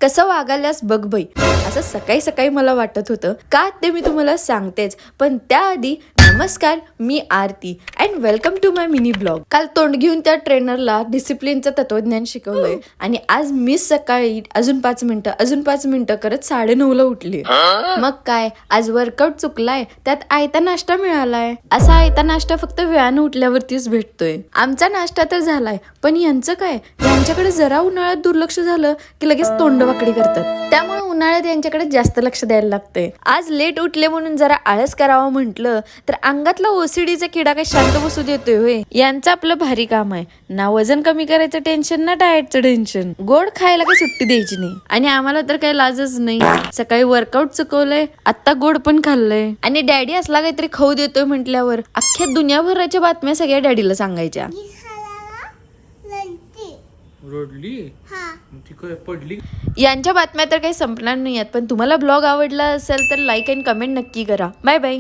कसं वागायलास बघ बाई, असं सकाळी सकाळी मला वाटत होतं का ते मी तुम्हाला सांगतेच. पण त्याआधी नमस्कार, मी Aarti and welcome to my mini blog. काल तोंड घेऊन त्या ट्रेनरला डिसिप्लिनचं तत्वज्ञान शिकवलंय आणि आज मी सकाळी अजून 5 मिनिटं करत 9:30ला उठली. मग काय, आज वर्कआउट चुकलाय, त्यात आयता नाश्ता मिळालाय. असा आयता नाश्ता फक्त वेळानं उठल्यावरतीच भेटतोय. आमचा नाश्ता तर झालाय, पण यांचं काय, यांच्याकडे जरा उन्हाळ्यात दुर्लक्ष झालं की लगेच तोंडवाकडी करतात. त्यामुळे उन्हाळ्यात यांच्याकडे जास्त लक्ष द्यायला लागतंय. आज लेट उठले म्हणून जरा आळस करावं म्हटलं तर अंगातला ओसीडीचा किडा काही शांत बसू देतोय होय. यांचं आपलं भारी काम आहे, ना वजन कमी करायचं टेन्शन ना डाएटचं टेन्शन. गोड खायला काही सुट्टी द्यायची नाही आणि आम्हाला तर काही लाजच नाही. सकाळी वर्कआउट चुकवलंय, आता गोड पण खाल्लंय आणि डॅडी असला काहीतरी खाऊ देतोय म्हटल्यावर अख्ख्या दुनियाभराच्या बातम्या सगळ्या डॅडीला सांगायच्या. रडली ती काय पडली. यांच्या बातम्या तर काही संपणार नाही आहेत. पण तुम्हाला ब्लॉग आवडला असेल तर लाईक अँड कमेंट नक्की करा. Bye bye.